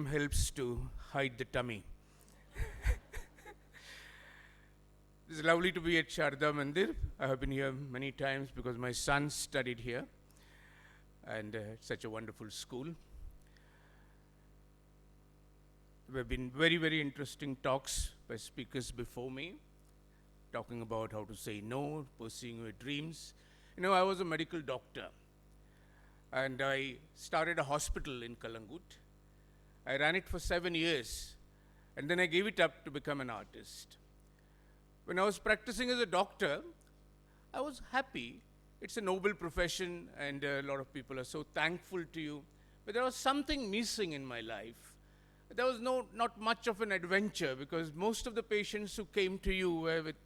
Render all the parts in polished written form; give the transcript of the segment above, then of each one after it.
helps to hide the tummy. It's lovely to be at Sharda Mandir. I have been here many times because my son studied here, and it's such a wonderful school. There have been very, very interesting talks by speakers before me, talking about how to say no, pursuing your dreams. You know, I was a medical doctor, and I started a hospital in Kalangut. I ran it for 7 years, and then I gave it up to become an artist. When I was practicing as a doctor, I was happy. It's a noble profession, and a lot of people are so thankful to you. But there was something missing in my life. There was not much of an adventure, because most of the patients who came to you were with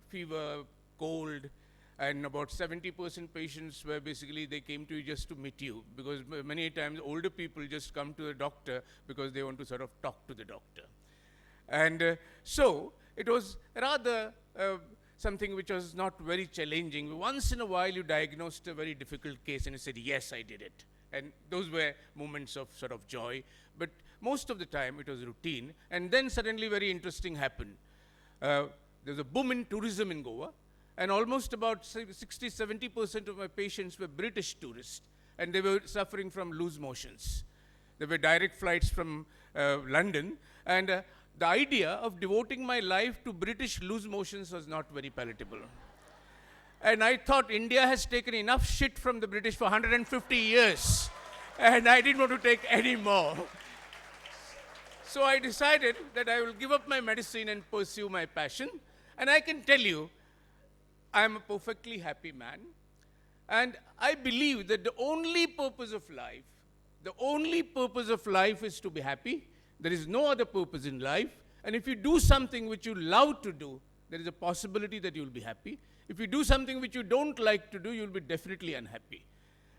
fever, cold, and about 70% patients were basically, they came to you just to meet you, because many times older people just come to the doctor because they want to sort of talk to the doctor. And so it was rather something which was not very challenging. Once in a while you diagnosed a very difficult case and you said, yes, I did it. And those were moments of sort of joy. But most of the time it was routine. And then suddenly very interesting happened. There's a boom in tourism in Goa. And almost about 60-70% of my patients were British tourists. And they were suffering from loose motions. There were direct flights from London. And the idea of devoting my life to British loose motions was not very palatable. And I thought India has taken enough shit from the British for 150 years. And I didn't want to take any more. So I decided that I will give up my medicine and pursue my passion. And I can tell you, I am a perfectly happy man. And I believe that the only purpose of life is to be happy. There is no other purpose in life. And if you do something which you love to do, there is a possibility that you will be happy. If you do something which you don't like to do, you will be definitely unhappy.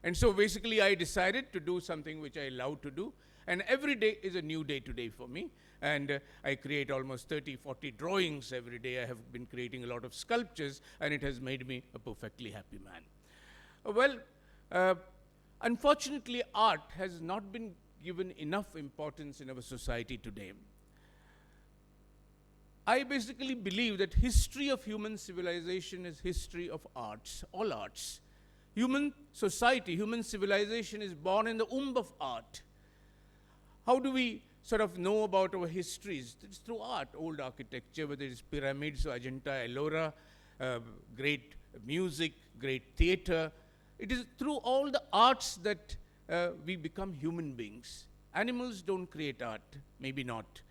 And so basically I decided to do something which I love to do. And every day is a new day today for me. And I create almost 30-40 drawings every day. I have been creating a lot of sculptures, and it has made me a perfectly happy man. Unfortunately, art has not been given enough importance in our society today. I basically believe that history of human civilization is history of arts, all arts. Human society, human civilization is born in the womb of art. How do we sort of know about our histories? It's through art, old architecture, whether it's pyramids or Ajanta, Ellora, great music, great theater. It is through all the arts that we become human beings. Animals don't create art, maybe not.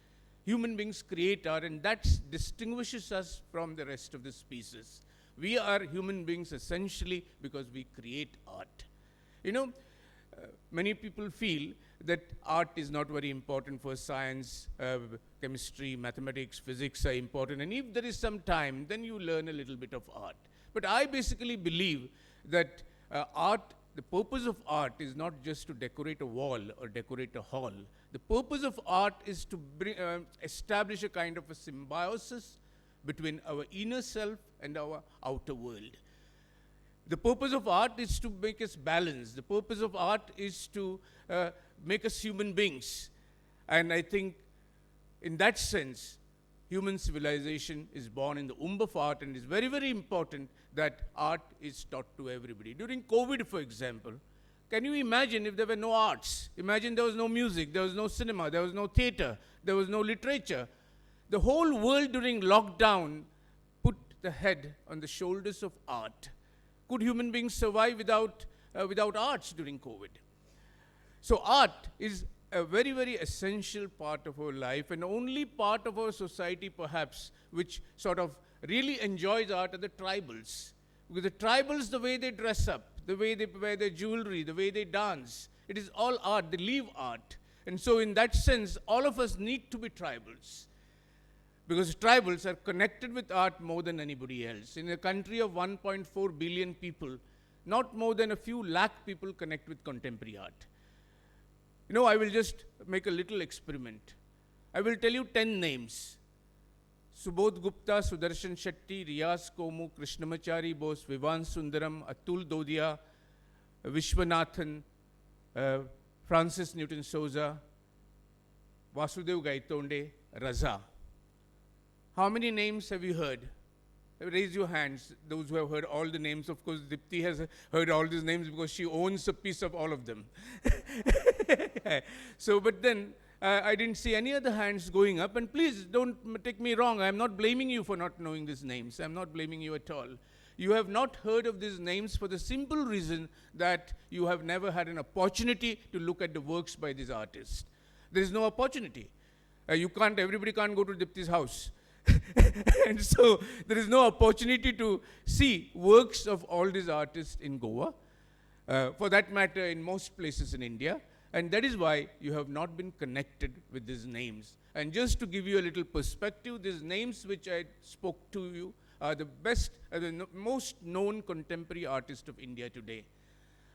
Human beings create art, and that distinguishes us from the rest of the species. We are human beings essentially because we create art. You know, many people feel that art is not very important for science, chemistry, mathematics, physics are important, and if there is some time, then you learn a little bit of art. But I basically believe that the purpose of art is not just to decorate a wall or decorate a hall. The purpose of art is to establish a kind of a symbiosis between our inner self and our outer world. The purpose of art is to make us balance. The purpose of art is to make us human beings. And I think in that sense, human civilization is born in the womb of art, and it's very, very important that art is taught to everybody. During COVID, for example, can you imagine if there were no arts? Imagine there was no music, there was no cinema, there was no theater, there was no literature. The whole world during lockdown put the head on the shoulders of art. Could human beings survive without arts during COVID? So art is a very, very essential part of our life, and only part of our society perhaps which sort of really enjoys art are the tribals. Because the tribals, the way they dress up, the way they wear their jewelry, the way they dance, it is all art, they live art. And so in that sense, all of us need to be tribals. Because tribals are connected with art more than anybody else. In a country of 1.4 billion people, not more than a few lakh people connect with contemporary art. You know, I will just make a little experiment. I will tell you 10 names. Subodh Gupta, Sudarshan Shetty, Riyaz Komu, Krishnamachari Bose, Vivan Sundaram, Atul Dodia, Vishwanathan, Francis Newton Souza, Vasudev Gaitonde, Raza. How many names have you heard? Raise your hands, those who have heard all the names. Of course, Dipti has heard all these names because she owns a piece of all of them. So, but then I didn't see any other hands going up. And please don't take me wrong. I'm not blaming you for not knowing these names. I'm not blaming you at all. You have not heard of these names for the simple reason that you have never had an opportunity to look at the works by these artists. There is no opportunity. Everybody can't go to Dipti's house. And so there is no opportunity to see works of all these artists in Goa, for that matter in most places in India, and that is why you have not been connected with these names. And just to give you a little perspective, these names which I spoke to you are the best, most known contemporary artists of India today.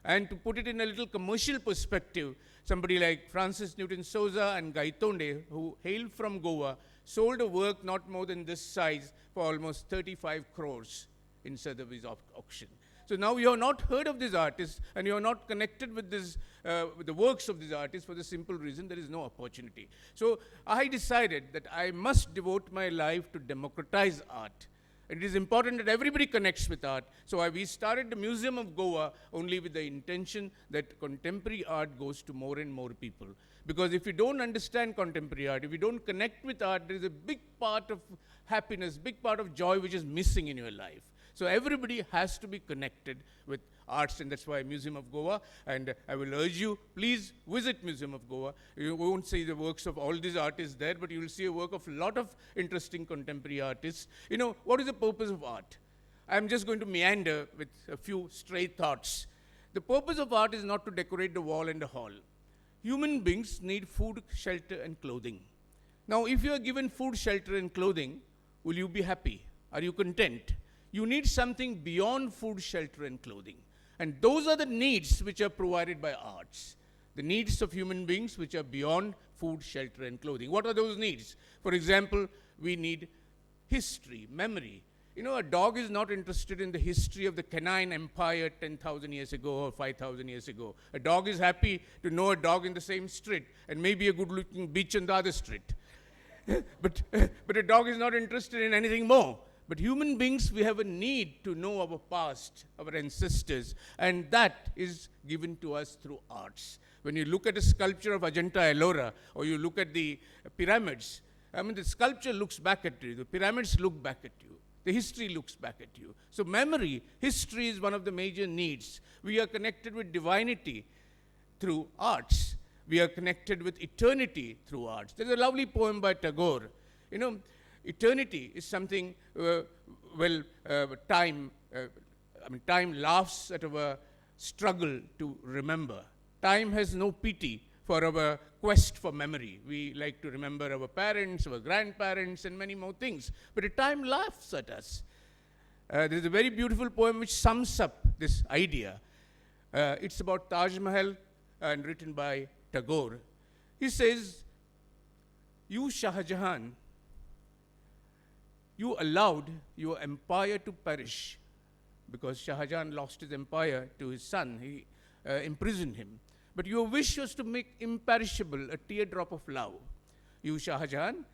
And to put it in a little commercial perspective, somebody like Francis Newton Souza and Gaitonde, who hail from Goa, sold a work not more than this size for almost 35 crores in Sotheby's auction. So now you have not heard of these artists, and you are not connected with the works of these artists for the simple reason there is no opportunity. So I decided that I must devote my life to democratize art. It is important that everybody connects with art. So we started the Museum of Goa only with the intention that contemporary art goes to more and more people. Because if you don't understand contemporary art, if you don't connect with art, there is a big part of happiness, big part of joy which is missing in your life. So everybody has to be connected with arts, and that's why Museum of Goa. And I will urge you, please visit Museum of Goa. You won't see the works of all these artists there, but you will see a work of a lot of interesting contemporary artists. You know, what is the purpose of art? I'm just going to meander with a few stray thoughts. The purpose of art is not to decorate the wall and the hall. Human beings need food, shelter, and clothing. Now, if you are given food, shelter, and clothing, will you be happy? Are you content? You need something beyond food, shelter, and clothing. And those are the needs which are provided by arts. The needs of human beings which are beyond food, shelter, and clothing. What are those needs? For example, we need history, memory. You know, a dog is not interested in the history of the canine empire 10,000 years ago or 5,000 years ago. A dog is happy to know a dog in the same street and maybe a good-looking beach on the other street. But a dog is not interested in anything more. But human beings, we have a need to know our past, our ancestors, and that is given to us through arts. When you look at a sculpture of Ajanta Ellora, or you look at the pyramids, I mean, the sculpture looks back at you, the pyramids look back at you, the history looks back at you. So memory, history is one of the major needs. We are connected with divinity through arts. We are connected with eternity through arts. There's a lovely poem by Tagore. You know, eternity is something, time laughs at our struggle to remember. Time has no pity for our quest for memory. We like to remember our parents, our grandparents, and many more things. But time laughs at us. There's a very beautiful poem which sums up this idea. It's about Taj Mahal and written by Tagore. He says, "You, Shah Jahan, you allowed your empire to perish," because Shah Jahan lost his empire to his son. He imprisoned him. "But your wish was to make imperishable a teardrop of love." You, Shah Jahan,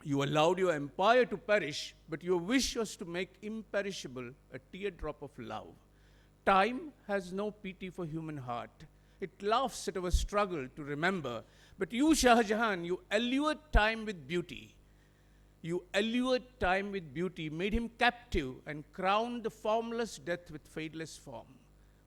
you allowed your empire to perish, but your wish was to make imperishable a teardrop of love. Time has no pity for human heart. It laughs at our struggle to remember. But you, Shah Jahan, you allured time with beauty. You allured time with beauty, made him captive, and crowned the formless death with fadeless form.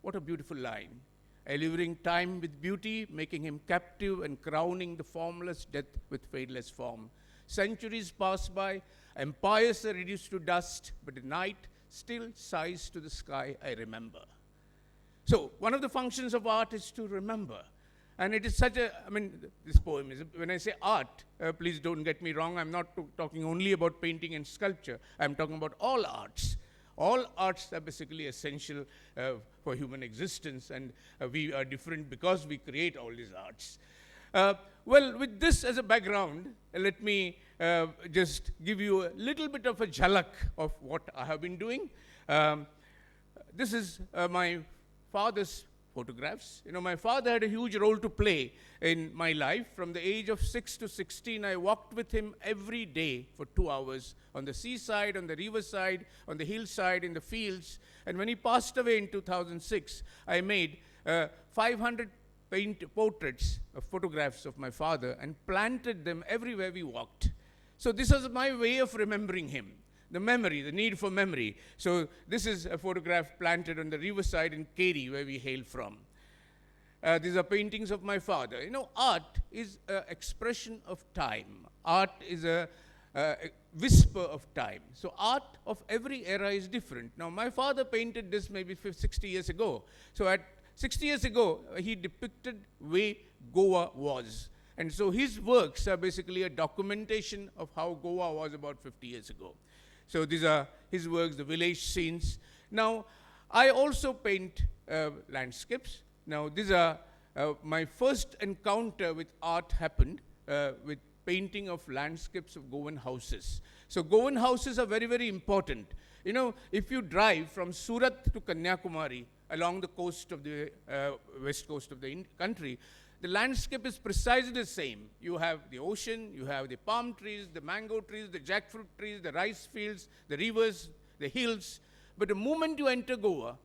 What a beautiful line. Alluring time with beauty, making him captive, and crowning the formless death with fadeless form. Centuries pass by, empires are reduced to dust, but the night still sighs to the sky, I remember. So, one of the functions of art is to remember. And it is such a, this poem is, when I say art, please don't get me wrong, I'm not talking only about painting and sculpture. I'm talking about all arts. All arts are basically essential for human existence, and we are different because we create all these arts. Well, with this as a background, let me just give you a little bit of a jhalak of what I have been doing. This is my father's photographs. My father had a huge role to play in my life. From the age of 6 to 16, I walked with him every day for 2 hours on the seaside, on the riverside, on the hillside, in the fields. And when he passed away in 2006, I made 500 portraits of photographs of my father and planted them everywhere we walked. So this was my way of remembering him. The memory, the need for memory. So this is a photograph planted on the riverside in Keri, where we hail from. These are paintings of my father. Art is an expression of time. Art is a whisper of time. So art of every era is different. Now, my father painted this maybe 60 years ago. So at 60 years ago, he depicted way Goa was. And so his works are basically a documentation of how Goa was about 50 years ago. So these are his works, the village scenes. Now, I also paint landscapes. Now, these are my first encounter with art happened with painting of landscapes of Goan houses. So Goan houses are very, very important. If you drive from Surat to Kanyakumari along the coast of the west coast of the country, the landscape is precisely the same. You have the ocean, you have the palm trees, the mango trees, the jackfruit trees, the rice fields, the rivers, the hills. But the moment you enter Goa,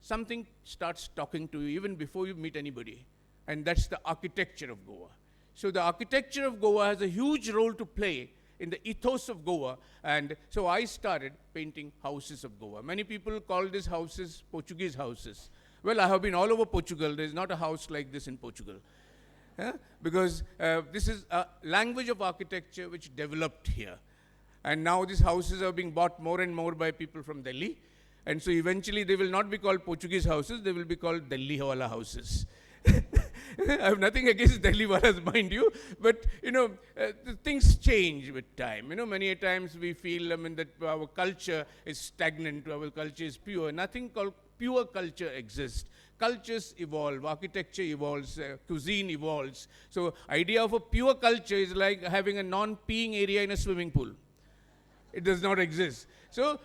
something starts talking to you even before you meet anybody. And that's the architecture of Goa. So the architecture of Goa has a huge role to play in the ethos of Goa. And so I started painting houses of Goa. Many people call these houses Portuguese houses. Well, I have been all over Portugal. There's not a house like this in Portugal. Because this is a language of architecture which developed here. And now these houses are being bought more and more by people from Delhi. And so eventually they will not be called Portuguese houses, they will be called Delhi Wala houses. I have nothing against Delhi Walas, mind you, but things change with time. Many a times we feel that our culture is stagnant, our culture is pure. Nothing called pure culture exists. Cultures evolve, architecture evolves, cuisine evolves. So idea of a pure culture is like having a non-peeing area in a swimming pool. It does not exist. So,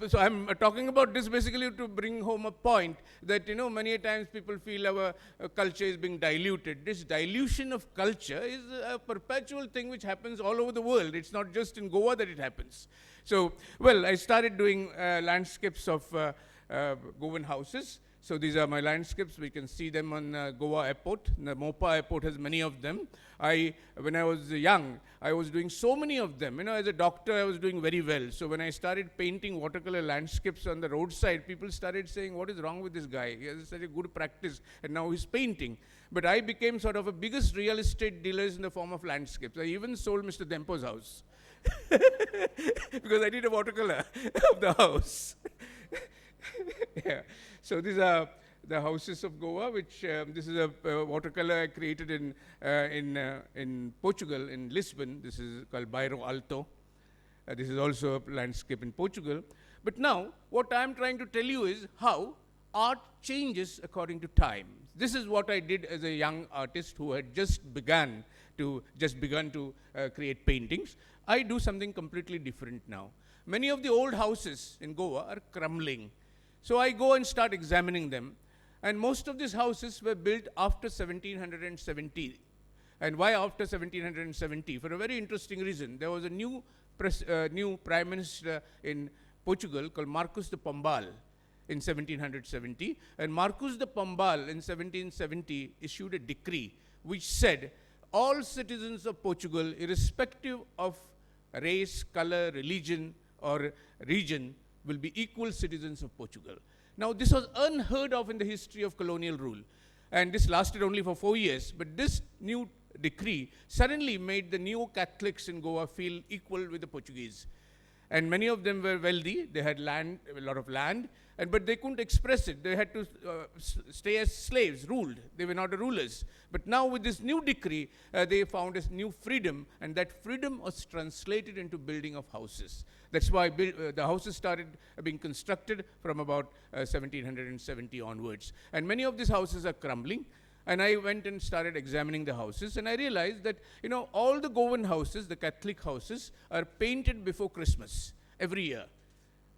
so I'm talking about this basically to bring home a point that, many a times people feel our culture is being diluted. This dilution of culture is a perpetual thing which happens all over the world. It's not just in Goa that it happens. So, well, I started doing landscapes of Goan houses. So these are my landscapes. We can see them on Goa Airport. The Mopa Airport has many of them. When I was young, I was doing so many of them. As a doctor, I was doing very well. So when I started painting watercolor landscapes on the roadside, people started saying, what is wrong with this guy? He has such a good practice, and now he's painting. But I became sort of a biggest real estate dealers in the form of landscapes. I even sold Mr. Dempo's house. Because I did a watercolor of the house. Yeah. So these are the houses of Goa, which this is a watercolor I created in Portugal, in Lisbon. This is called Bairro Alto. This is also a landscape in Portugal. But now, what I'm trying to tell you is how art changes according to time. This is what I did as a young artist who had just begun to create paintings. I do something completely different now. Many of the old houses in Goa are crumbling. So I go and start examining them. And most of these houses were built after 1770. And why after 1770? For a very interesting reason. There was a new prime minister in Portugal called Marquis de Pombal in 1770. And Marquis de Pombal in 1770 issued a decree which said all citizens of Portugal, irrespective of race, color, religion, or region, will be equal citizens of Portugal. Now, this was unheard of in the history of colonial rule. And this lasted only for 4 years. But this new decree suddenly made the neo-Catholics in Goa feel equal with the Portuguese. And many of them were wealthy. They had land, a lot of land. But they couldn't express it. They had to stay as slaves, ruled. They were not the rulers. But now with this new decree, they found a new freedom. And that freedom was translated into building of houses. That's why the houses started being constructed from about 1770 onwards. And many of these houses are crumbling. And I went and started examining the houses. And I realized that, all the Goan houses, the Catholic houses, are painted before Christmas every year.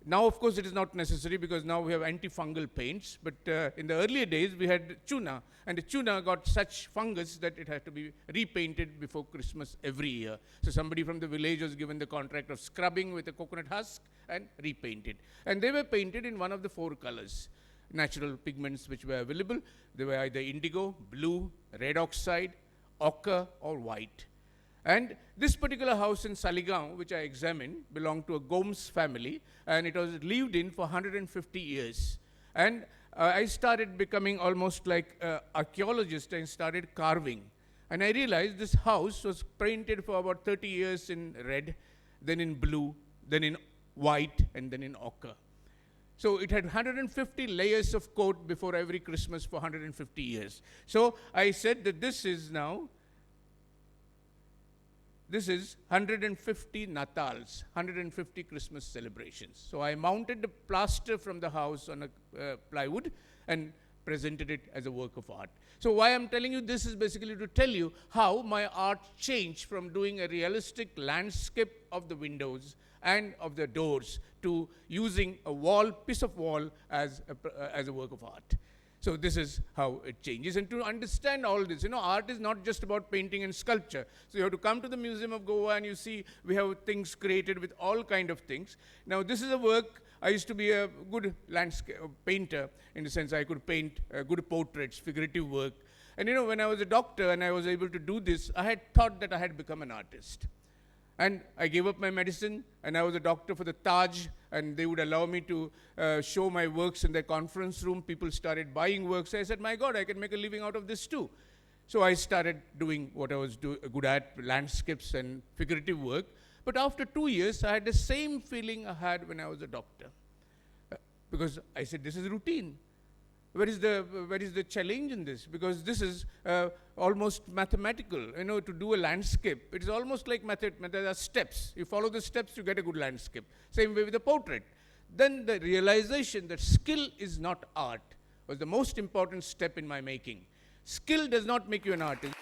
Now, of course, it is not necessary because now we have antifungal paints, but in the earlier days we had tuna, and the tuna got such fungus that it had to be repainted before Christmas every year. So somebody from the village was given the contract of scrubbing with a coconut husk and repainted. And they were painted in one of the 4 colors, natural pigments which were available. They were either indigo, blue, red oxide, ochre, or white. And this particular house in Saligaon, which I examined, belonged to a Gomes family, and it was lived in for 150 years. And I started becoming almost like an archaeologist and started carving. And I realized this house was painted for about 30 years in red, then in blue, then in white, and then in ochre. So it had 150 layers of coat before every Christmas for 150 years. So I said that this is 150 Natals, 150 Christmas celebrations. So I mounted the plaster from the house on a plywood and presented it as a work of art. So why I'm telling you this is basically to tell you how my art changed from doing a realistic landscape of the windows and of the doors to using a piece of wall as a work of art. So this is how it changes. And to understand all this, art is not just about painting and sculpture. So you have to come to the Museum of Goa and you see we have things created with all kind of things. Now this is a work, I used to be a good landscape painter in the sense I could paint good portraits, figurative work. And when I was a doctor and I was able to do this, I had thought that I had become an artist. And I gave up my medicine, and I was a doctor for the Taj, and they would allow me to show my works in their conference room. People started buying works. I said, my God, I can make a living out of this too. So I started doing what I was good at, landscapes and figurative work. But after 2 years, I had the same feeling I had when I was a doctor. Because I said, this is routine. Where is the challenge in this? Because this is almost mathematical. To do a landscape, it is almost like there are steps. You follow the steps, you get a good landscape. Same way with a portrait. Then the realization that skill is not art was the most important step in my making. Skill does not make you an artist.